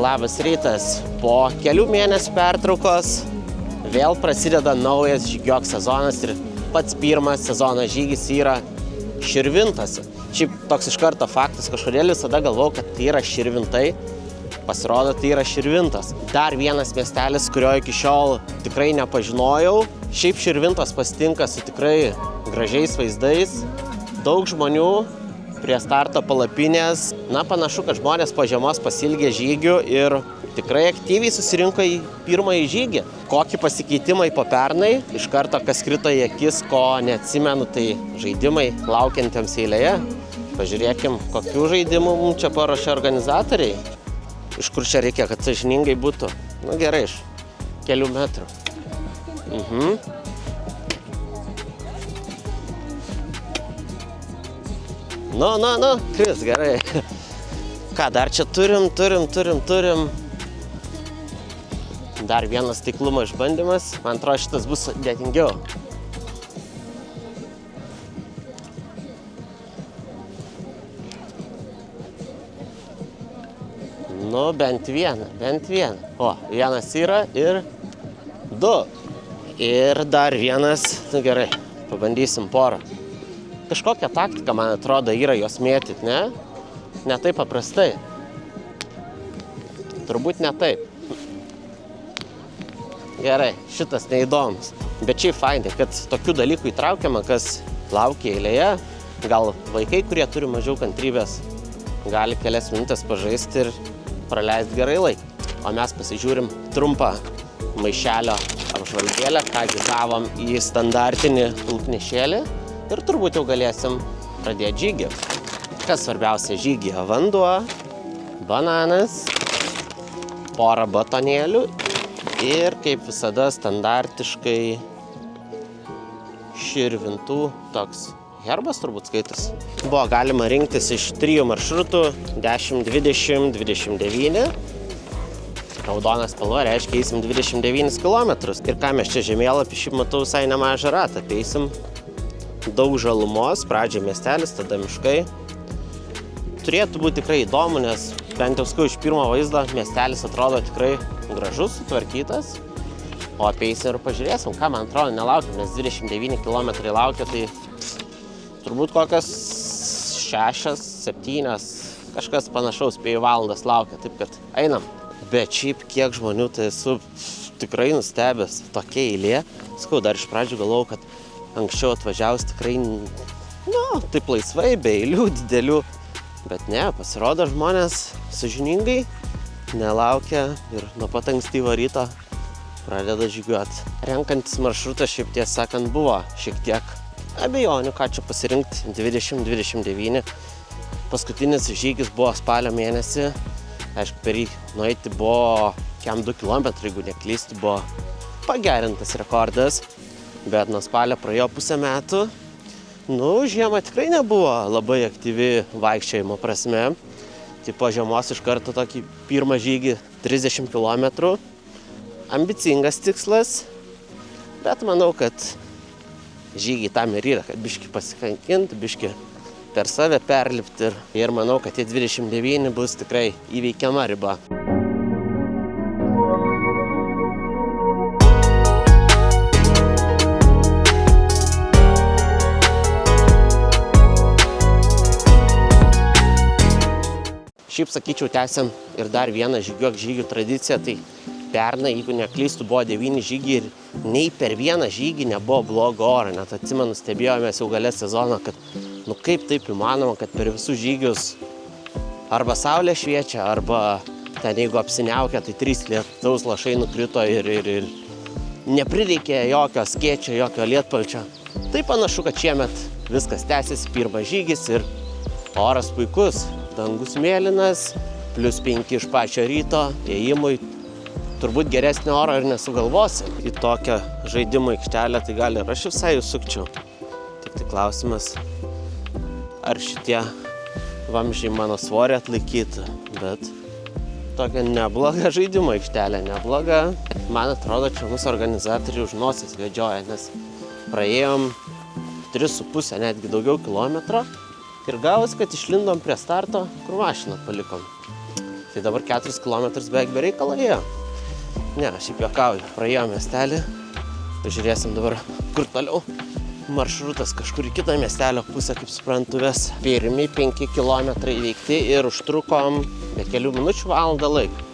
Labas rytas. Po kelių mėnesių pertraukos vėl prasideda naujas žygiok sezonas ir pats pirmas sezono žygis yra Širvintose. Šiaip toks iš karto faktas, kažkodėl visada galvojau, kad tai yra Širvintai. Pasirodo, tai yra Širvintos. Dar vienas miestelis, kurio iki šiol tikrai nepažinojau. Šiaip Širvintos pasitinka su tikrai gražiais vaizdais. Daug žmonių prie starto palapinės. Na, panašu, kad žmonės po žiemos pasilgė žygių ir tikrai aktyviai susirinko į pirmąjį žygį. Kokį pasikeitimai po pernai, iš karto kas krito į akis, ko neatsimenu, tai žaidimai laukiantiems eilėje. Pažiūrėkim, kokių žaidimų mums čia paruošė organizatoriai. Iš kur čia reikia, kad sąžiningai būtų? Nu gerai, iš kelių metrų. Nu, Kris, gerai. Ką, dar čia turim. Dar vienas taiklumo išbandymas. Man atrodo, šitas bus sudėtingiau. Nu, bent vieną. O, vienas yra ir du. Ir dar vienas. Nu, gerai, pabandysim porą. Kažkokia taktika, man atrodo, yra jos mėtyti, ne? Ne taip paprastai. Turbūt ne taip. Gerai, šitas neįdomus. Bet šiaip fainai, kad tokių dalykų įtraukiama, kas laukia eilėje. Gal vaikai, kurie turi mažiau kantrybės, gali kelias minutės pažaisti ir praleisti gerai laiką. O mes pasižiūrim trumpą maišelio apžvalgėlę, ką gavom į standartinį pluknešėlį. Ir turbūt jau galėsim pradėti žygį. Kas svarbiausia žygyje? Vanduo, bananas, pora batonėlių ir kaip visada standartiškai Širvintų toks herbas turbūt skaitas. Buvo galima rinktis iš 3 maršrutų 10, 20, 29. Raudonas spalva reiškia eisim 29 km. Ir ką mes čia žemėlapį šiaip matau visai nemažą ratą. Eisim daug žalumos, pradžia miestelis, tada miškai. Turėtų būti tikrai įdomu, nes bent jau skau iš pirmo vaizdo miestelis atrodo tikrai gražus, sutvarkytas. O apeisim ir pažiūrėsim, ką man atrodo nelaukiam, nes 29 km laukia, tai turbūt kokias 6, 7, kažkas panašaus 5 valandas laukia, taip kad einam. Bet šiaip kiek žmonių, tai esu tikrai nustebęs, tokia eilė. Skau, dar iš pradžių galvojau, kad anksčiau atvažiavus tikrai, taip laisvai, be eilių didelių. Bet ne, pasirodo žmonės sąžiningai nelaukia ir nuo pat ankstyvo ryto pradeda žygiuoti. Renkantis maršrutą šiaip tiesą sakant buvo šiek tiek abejonių, ką čia pasirinkti 20-29. Paskutinis žygis buvo spalio mėnesį. Aišku, per jį nueiti buvo 2 km, jeigu neklystu, buvo pagerintas rekordas. Bet nuo spalio praėjo pusę metų. Žiema tikrai nebuvo labai aktyvi vaikščiojimo prasme. Tai po žiemos iš karto tokį pirmą žygį 30 km. Ambicingas tikslas. Bet manau, kad žygiai tam ir yra, kad biškį pasikankinti, biškį per save perlipti. Ir manau, kad tie 29 bus tikrai įveikiama riba. Šiaip sakyčiau, tęsiam ir dar vieną žygiuok žygių tradiciją, tai pernai, jeigu neklystu, buvo 9 žygiai ir nei per vieną žygį nebuvo blogo oro. Net atsimenu, stebėjomės jau gale sezono, kad kaip taip įmanoma, kad per visus žygius arba saulė šviečia, arba ten jeigu apsiniaukia, tai 3 lietaus lašai nukrito ir neprireikė jokio skėčio, jokio lietpalčio. Tai panašu, kad šiemet viskas tęsiasi, pirmas žygis ir oras puikus. Dangus mėlynas, +5 iš pačio ryto, ėjimui. Turbūt geresnio oro ir nesugalvosi. Į tokią žaidimų aikštelę tai gal ir aš visai užsukčiau. Tik tai klausimas, ar šitie vamzdžiai mano svorį atlaikytų. Bet tokia nebloga žaidimų aikštelė, nebloga. Man atrodo, čia mūsų organizatoriai už nosies vedžioja, nes praėjom 3,5, netgi daugiau kilometro. Ir gavos, kad išlindom prie starto, kur mašiną palikom. Tai dabar 4 km beveik be reikalo ėjo. Ne, šiaip juokauju, praėjom miestelį. Pažiūrėsim dabar, kur toliau. Maršrutas kažkur į kitą miestelio pusę, kaip suprantu, ves. Pirmi 5 km įveikti ir užtrukom be kelių minučių valandą laiko.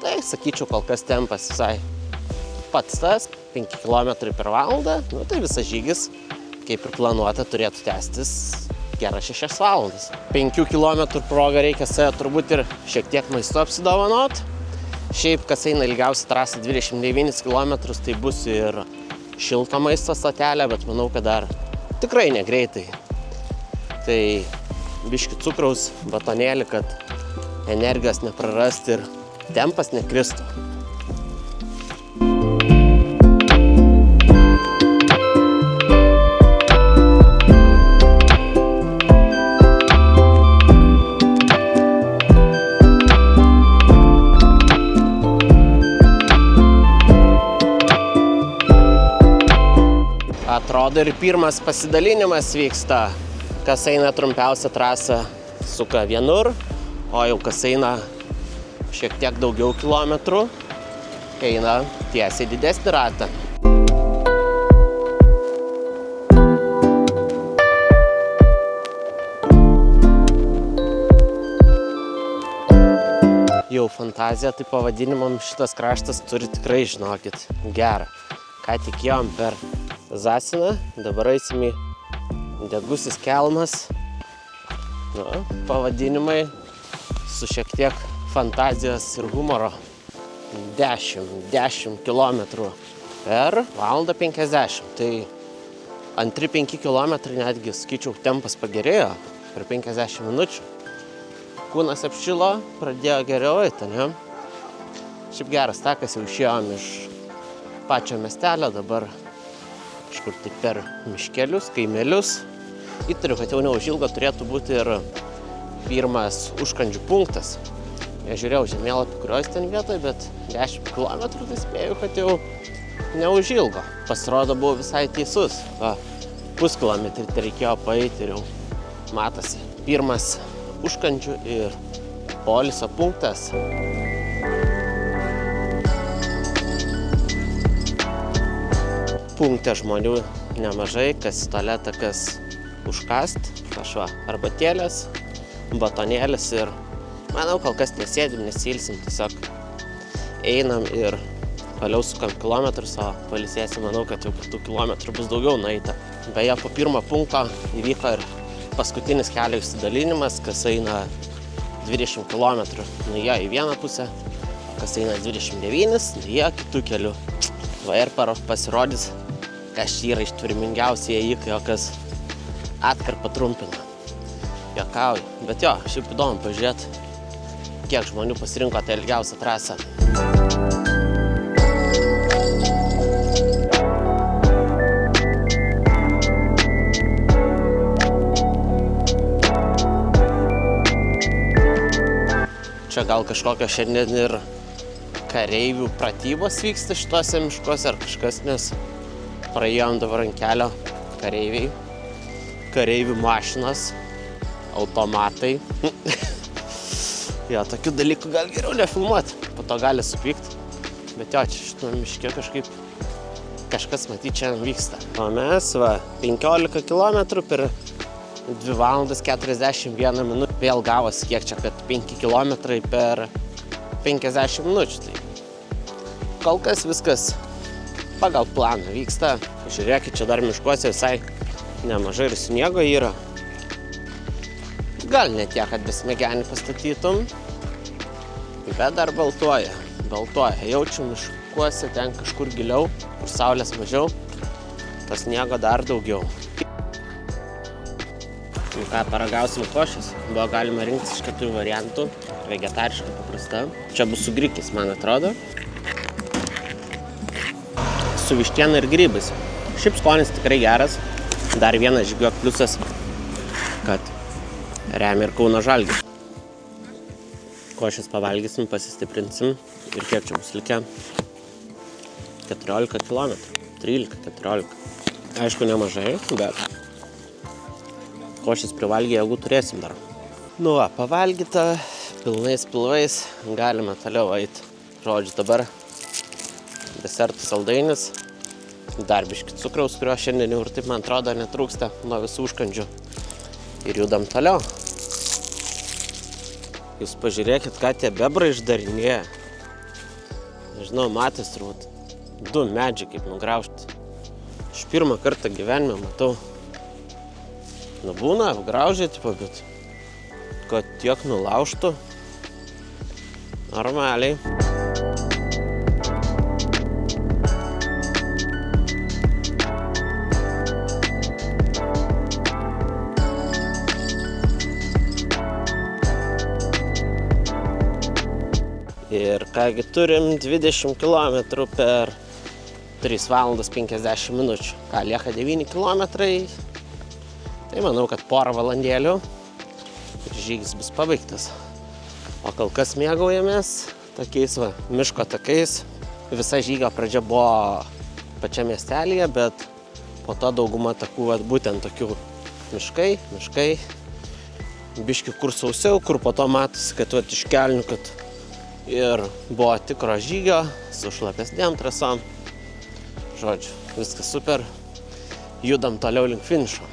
Tai, sakyčiau, kol kas tempas visai pats tas, 5 km per valandą. Nu, tai visas žygis, kaip ir planuota, turėtų tęstis geras 6 valandas. 5 km progą reikia save turbūt ir šiek tiek maistu apsidovanot. Šiaip, kas eina ilgiausią trasą 29 km, tai bus ir šilto maisto stotelė, bet manau, kad dar tikrai negreitai. Tai biški cukraus, batonėlį, kad energijos neprarasti ir tempas nekristų. Atrodo ir pirmas pasidalinimas vyksta. Kas eina trumpiausią trasą, suka vienur, o jau kas eina šiek tiek daugiau kilometrų, eina tiesiai didesnį ratą. Jau fantazija, tai pavadinimam šitas kraštas turi tikrai, žinokit, gerą. Ką tikėjom per Zasiną, dabar eisim į Degusis kelmas. Nu, pavadinimai su šiek tiek fantazijos ir humoro. 10 km per valandą 50. Tai antri 5 km netgi, sakyčiau, tempas pagerėjo per 50 minučių. Kūnas apšilo, pradėjo geriau eiti, ne? Šiaip geras takas, jau išėjom iš pačio miestelio, dabar kažkur tai per miškelius, kaimelius. Įtariu, kad jau neužilgo turėtų būti ir pirmas užkandžių punktas. Žiūrėjau žemėlapį, kurios ten vietoje, bet 10 km tai spėjau, kad jau neužilgo. Pasirodo, buvau visai teisus. Puskilometrį tai reikėjo paeiti ir jau matosi. Pirmas užkandžių ir poilsio punktas. Punkte žmonių nemažai, kas į tualetą, kas užkast, kažva, arbatėlės, batonėlis ir manau, kol kas nesėdim, nesilsim, tiesiog einam ir toliau sukam kilometrus, o pailsėsim, manau, kad jau po tų kilometrų bus daugiau nueita. Beje, po pirmo punkto įvyko ir paskutinis kelio išsidalinimas, kas eina 20 km nuėjo į vieną pusę, kas eina 29, nuėjo kitų kelių. Va ir pasirodys, kas čia yra ištvermingiausiai ėjika, jo kas atkarpą trumpina. Juokauju. Bet jo, šiaip įdomu pažiūrėti, kiek žmonių pasirinko tą ilgiausią trasą. Čia gal kažkokio šiandien ir kareivių pratybos vyksta šituose miškuose ar kažkas, nes praėjom dabar ant kelio kareiviai, kareivių mašinos, automatai. Jo, tokių dalykų gal geriau nefilmuoti, po to gali supykti. Bet jo, čia šitame miške kažkaip kažkas matyt čia vyksta. O mes, 15 km per 2 valandas 41 minutę. Vėl gavosi kiek čia, kad 5 km per 50 minučių. Tai kol kas viskas pagal planą vyksta. Žiūrėkit, čia dar miškuose visai nemažai ir sniego yra. Gal ne tiek, kad besmegenį pastatytum, bet dar baltuoja. Jaučiu miškuose ten kažkur giliau, kur saulės mažiau, tas sniego dar daugiau. Nu ką, paragausim košės. Buvo galima rinktis iš 4 variantų. Vegetariška paprasta. Čia bus su grikis, man atrodo. Su vištiena ir grybais. Šiaip skonis tikrai geras. Dar vienas žygiuok pliusas, kad remia ir Kauno Žalgirį. Košės pavalgysim, pasistiprinsim. Ir kiek čia bus likę? 14 km. 13-14. Aišku, nemažai, bet košės privalgę, jeigu turėsim dar. Nu va, pavalgyta, pilnais pilvais galime toliau eiti. Žodžiu, dabar desertų saldainis, dar biškį cukraus, kurio šiandien jau ir taip, man atrodo, netrūksta nuo visų užkandžių. Ir judam toliau. Jūs pažiūrėkit, ką tie bebrai išdarinėja. Nežinau, matęs turbūt 2 medžiai kaip nugraužti. Aš pirmą kartą gyvenime matau. Nu būna, graužia, tipo, bet kad tiek nulaužtų. Normaliai. Ir kągi turim 20 km per 3 valandas 50 minučių. Ką, lieka 9 kilometrai. Tai manau, kad porą valandėlių ir žygis bus pabaigtas. O kol kas mėgaujamės tokiais miško takais. Visa žygio pradžia buvo pačia miestelėje, bet po to dauguma takų būtent tokių miškai. Biški kur sausiau, kur po to matosi, kad iš kelnių, kad ir buvo tikro žygio su šlapesnėm trasom. Žodžiu, viskas super. Judam toliau link finišo.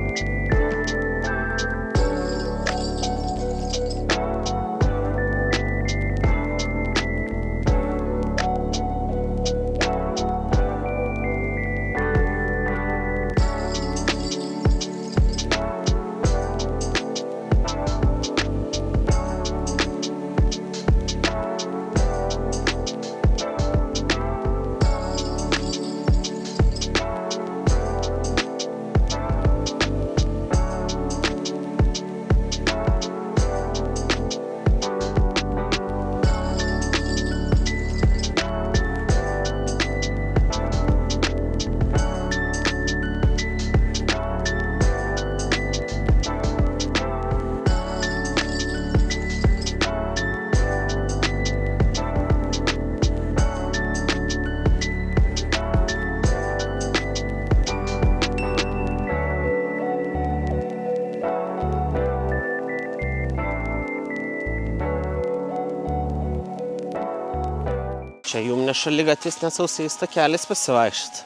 Čia jum ne šaligatvis, ne sausiais takeliais pasivaikščiot.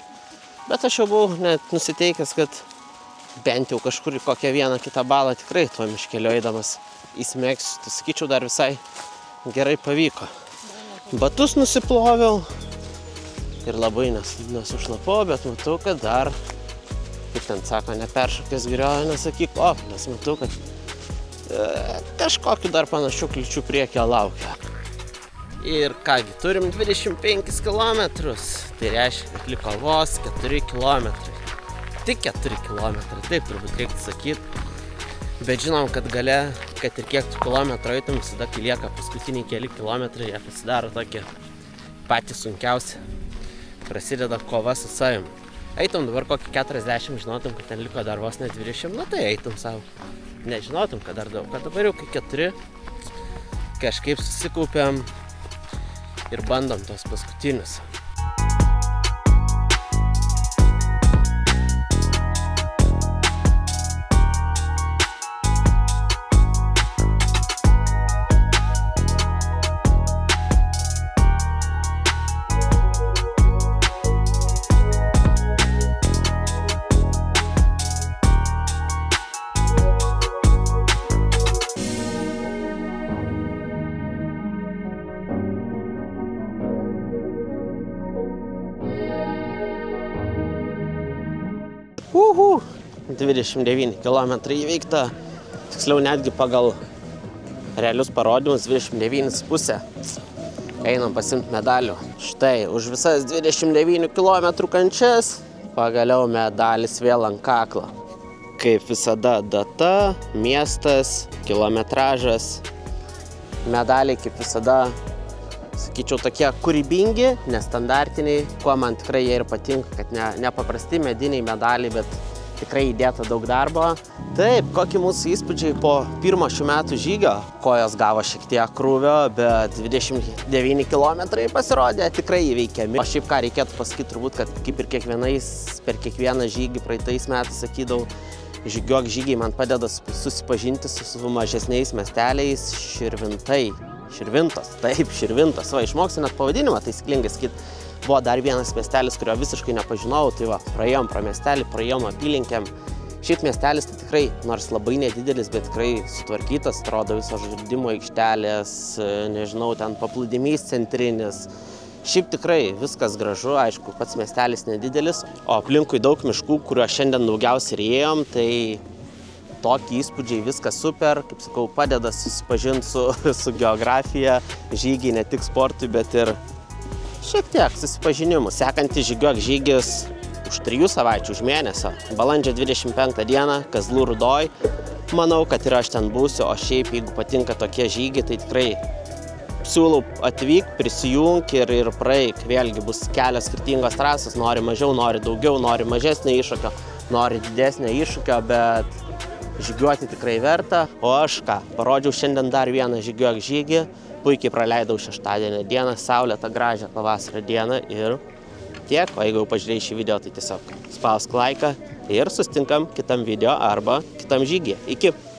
Bet aš jau buvau net nusiteikęs, kad bent jau kažkur į kokią vieną kitą balą tikrai tuo miškeliu eidamas įsmegsiu. Tai sakyčiau, dar visai gerai pavyko. Batus nusiploviau ir labai nesušlapau, bet matau, kad dar, kaip ten sako, neperšokęs giriojo, nesakyk, nes matau, kad kažkokiu dar panašių kliūčių priekyje laukia. Ir kągi, turim 25 km, tai reiškia, kad liko vos 4 km. Tik 4 km, taip turbūt reiktų sakyti. Bet žinom, kad gale, kad ir kiek tų kilometrų eitum, visada kai lieka paskutiniai keli kilometrai, jie pasidaro tokie patys sunkiausi. Prasideda kova su savim. Eitum dabar kokį 40, žinotum, kad ten liko dar vos ne 20, tai eitum savo. Nežinotum, kad dar daug, kad dabar jau kai 4 kažkaip susikaupiam ir bandom tos paskutinius. Uhu, 29 km įveikta, tiksliau netgi pagal realius parodymus 29,5. Einam pasimti medalių. Štai, už visas 29 km kančias pagaliau medalis vėl ant kaklo. Kaip visada data, miestas, kilometražas. Medaliai kaip visada, sakyčiau, tokie kūrybingi, nestandartiniai, kuo man tikrai jie ir patinka, kad ne paprasti mediniai medaliai, bet tikrai įdėta daug darbo. Taip, kokie mūsų įspūdžiai po pirmo šių metų žygio. Kojos gavo šiek tiek krūvio, bet 29 km pasirodė tikrai įveikiami. O šiaip ką reikėtų pasakyti, turbūt, kad kaip ir per kiekvieną žygį praeitais metais sakydavau, žygiuok žygiai man padeda susipažinti su mažesniais miesteliais. Širvintai Širvintos, taip, Širvintos. Va, išmoksiu net pavadinimą, taisyklingai sakyt. Buvo dar vienas miestelis, kurio visiškai nepažinojau, tai va, praėjom pro miestelį, praėjom apylinkėm. Šiaip miestelis tai tikrai, nors labai nedidelis, bet tikrai sutvarkytas, atrodo visos žaidimo aikštelės, nežinau, ten paplūdimys centrinis. Šiaip tikrai viskas gražu, aišku, pats miestelis nedidelis, o aplinkui daug miškų, kuriuo šiandien daugiausiai ir ėjom, tai tokie įspūdžiai, viskas super, kaip sakau, padeda susipažinti su geografija, žygiai ne tik sportui, bet ir šiek tiek susipažinimu. Sekantis žygiuok žygis už 3 savaičių, už mėnesio, balandžio 25 dieną, Kazlų Rūdoj. Manau, kad ir aš ten būsiu, o šiaip, jeigu patinka tokie žygiai, tai tikrai siūlau atvyk, prisijunk ir praeik. Vėlgi bus kelios skirtingos trasos, nori mažiau, nori daugiau, nori mažesnio iššūkio, nori didesnio iššūkio, bet žygiuoti tikrai verta. O aš ką, parodžiau šiandien dar vieną žygiuok žygį, puikiai praleidau šeštadienio dieną, saulėtą gražią pavasario dieną ir tiek. O jeigu jau pažiūrėjai šį video, tai tiesiog spausk laiką ir susitinkam kitam video arba kitam žygyje. Iki!